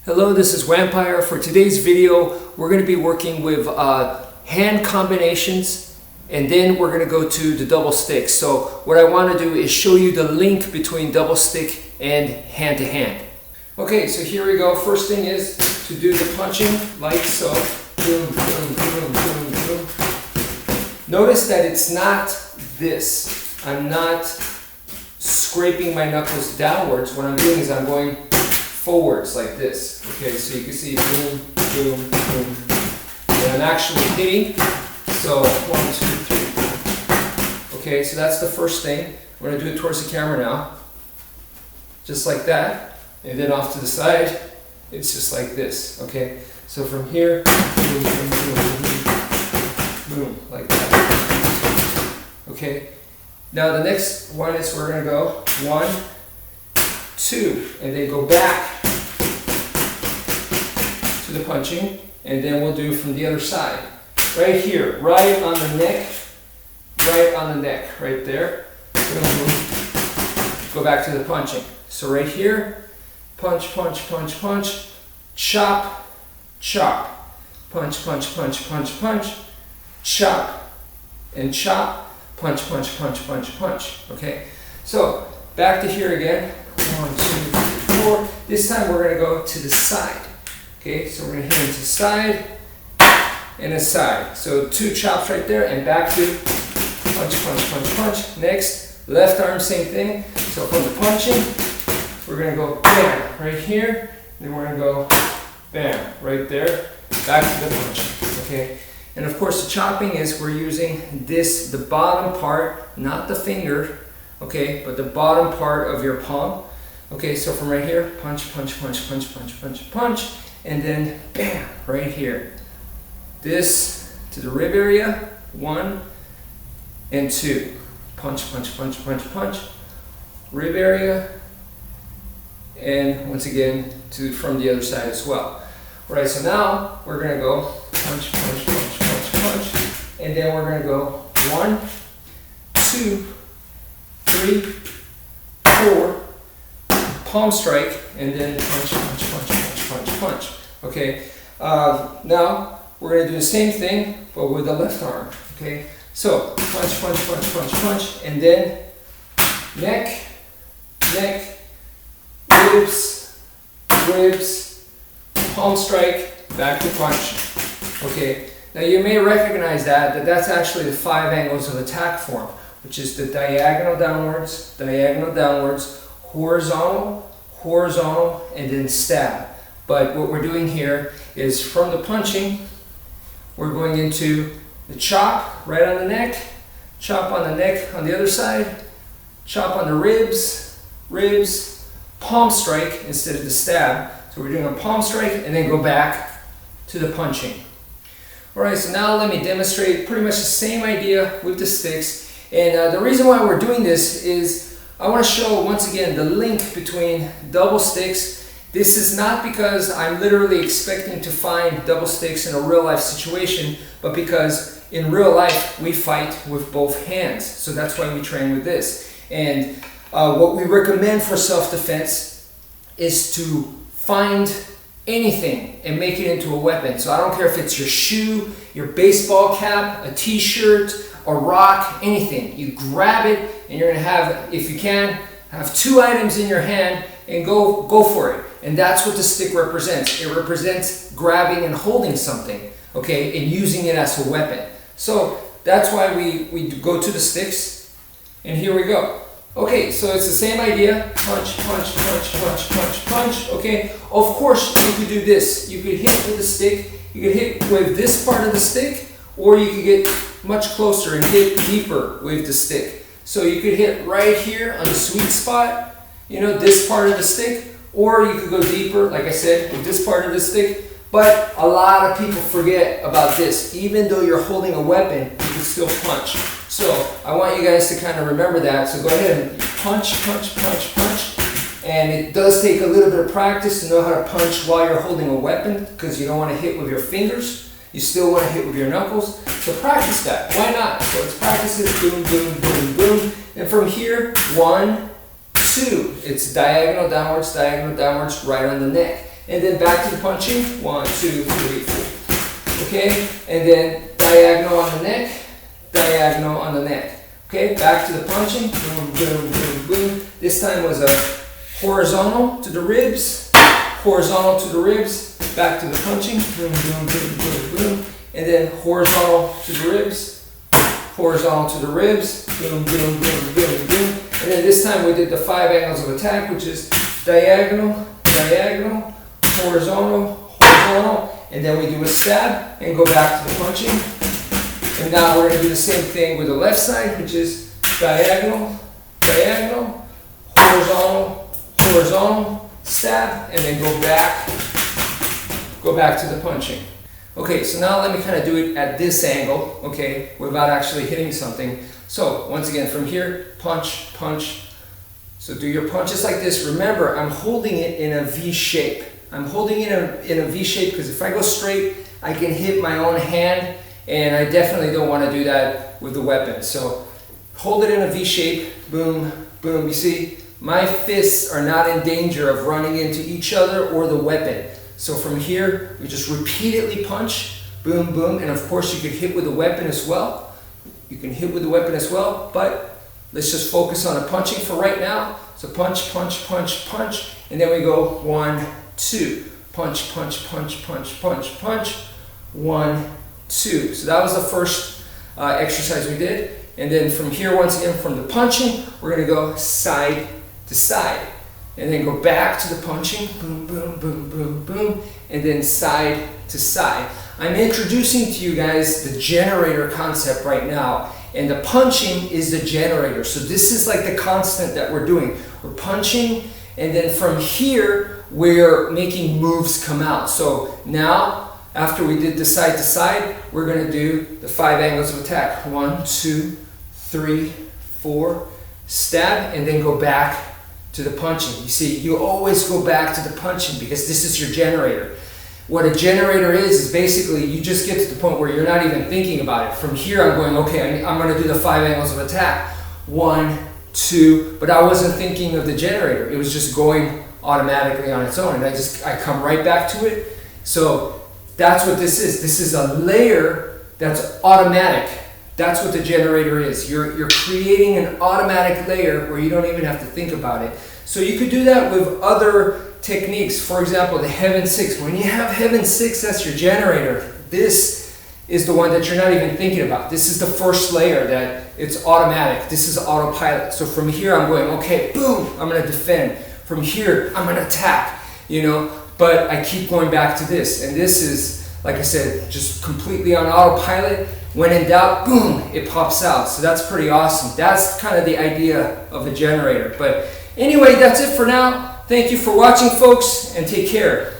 Hello, this is wmpyr. For today's video, we're going to be working with hand combinations, and then we're going to go to the double stick. So what I want to do is show you the link between double stick and hand to hand. Okay, so here we go. First thing is to do the punching like so. Boom, boom, boom, boom, boom. Notice that it's not this. I'm not scraping my knuckles downwards. What I'm doing is I'm going forwards like this. Okay, so you can see boom, boom, boom. And I'm actually hitting. So 1, 2, 3. Okay, so that's the first thing. I'm going to do it towards the camera now. Just like that. And then off to the side, it's just like this. Okay, so from here, boom, boom, boom, boom, boom, like that. Okay, now the next one is we're going to go 1, 2, and then go back to the punching, and then we'll do from the other side. Right here, right on the neck, right there. Go back to the punching. So right here, punch, punch, punch, punch, chop, chop, punch, punch, punch, punch, punch, chop, and chop, punch, punch, punch, punch, punch. Okay, so back to here again. 1, 2, 3, 4. This time we're going to go to the side. Okay, so we're going to hit into side and a side. So 2 chops right there and back to punch, punch, punch, punch. Next, left arm, same thing. So from the punching, we're going to go bam right here. Then we're going to go bam right there. Back to the punching. Okay, and of course the chopping is we're using this, the bottom part, not the finger. Okay, but the bottom part of your palm. Okay, so from right here, punch, punch, punch, punch, punch, punch, punch, and then bam, right here. This to the rib area, 1 and 2. Punch, punch, punch, punch, punch. Rib area, and once again, from the other side as well. All right, so now we're gonna go punch, punch, punch, punch, punch, and then we're gonna go 1, 2, 3, 4, palm strike, and then punch, punch, punch, punch, punch, punch. Okay, now we're going to do the same thing, but with the left arm. Okay, so punch, punch, punch, punch, punch, and then neck, neck, ribs, ribs, palm strike, back to punch. Okay, now you may recognize that that's actually the 5 angles of attack form, which is the diagonal downwards, horizontal, horizontal, and then stab. But what we're doing here is from the punching, we're going into the chop right on the neck, chop on the neck on the other side, chop on the ribs, ribs, palm strike instead of the stab. So we're doing a palm strike and then go back to the punching. All right, so now let me demonstrate pretty much the same idea with the sticks. And the reason why we're doing this is I want to show once again the link between double sticks. This is not because I'm literally expecting to find double sticks in a real life situation, but because in real life we fight with both hands. So that's why we train with this. And what we recommend for self-defense is to find anything and make it into a weapon. So I don't care if it's your shoe, your baseball cap, a t-shirt, a rock, anything. You grab it and you're gonna have, if you can, have 2 items in your hand and go for it. And that's what the stick represents. It represents grabbing and holding something, okay, and using it as a weapon. So that's why we go to the sticks, and here we go. Okay, so it's the same idea. Punch, punch, punch, punch, punch, punch, okay. Of course, you could do this. You could hit with the stick, you could hit with this part of the stick, or you could get much closer and hit deeper with the stick. So you could hit right here on the sweet spot, you know, this part of the stick, or you could go deeper, like I said, with this part of the stick. But a lot of people forget about this. Even though you're holding a weapon, you can still punch. So I want you guys to kind of remember that. So go ahead and punch, punch, punch, punch. And it does take a little bit of practice to know how to punch while you're holding a weapon, because you don't want to hit with your fingers. You still want to hit with your knuckles. So practice that. Why not? So let's practice it. Boom, boom, boom, boom. And from here, 1, 2. It's diagonal downwards, right on the neck. and then back to the punching. 1, 2, 3, 4. Okay, and then diagonal on the neck, diagonal on the neck. Okay, back to the punching. Boom, boom, boom, boom. This time was a horizontal to the ribs, horizontal to the ribs, back to the punching. Boom, boom, boom, boom, boom. And then horizontal to the ribs, horizontal to the ribs. Boom, boom, boom, boom, boom. And then this time we did the 5 angles of attack, which is diagonal, diagonal, horizontal, horizontal. And then we do a stab and go back to the punching. And now we're going to do the same thing with the left side, which is diagonal, diagonal, horizontal, horizontal, stab, and then go back to the punching. Okay, so now let me kind of do it at this angle, okay, without actually hitting something. So once again, from here, punch, punch. So do your punches like this. Remember, I'm holding it in a V shape. I'm holding it in a V shape because if I go straight, I can hit my own hand. And I definitely don't want to do that with the weapon. So hold it in a V shape, boom, boom. You see, my fists are not in danger of running into each other or the weapon. So from here, we just repeatedly punch, boom, boom. And of course you could hit with the weapon as well. You can hit with the weapon as well, but let's just focus on the punching for right now. So punch, punch, punch, punch. And then we go 1, 2, punch, punch, punch, punch, punch, punch, 1, 2. So that was the first exercise we did. And then from here, once again, from the punching, we're going to go side to side. And then go back to the punching, boom, boom, boom, boom, boom, and then side to side. I'm introducing to you guys the generator concept right now. And the punching is the generator. So this is like the constant that we're doing. We're punching, and then from here, we're making moves come out. So now, after we did the side to side, we're going to do the 5 angles of attack. 1, 2, 3, 4, stab, and then go back to the punching. You see, you always go back to the punching because this is your generator. What a generator is basically you just get to the point where you're not even thinking about it. From here, I'm going, okay, I'm going to do the 5 angles of attack. 1, 2, but I wasn't thinking of the generator. It was just going automatically on its own, and I come right back to it. So that's what this is. This is a layer that's automatic. That's what the generator is. You're creating an automatic layer where you don't even have to think about it. So you could do that with other techniques. For example, the Heaven 6. When you have Heaven 6, that's your generator. This is the one that you're not even thinking about. This is the first layer that it's automatic. This is autopilot. So from here, I'm going, okay, boom, I'm going to defend. From here, I'm going to attack, you know. But I keep going back to this, and this is, like I said, just completely on autopilot. When in doubt, boom, it pops out. So that's pretty awesome. That's kind of the idea of a generator. But anyway, that's it for now. Thank you for watching, folks, and take care.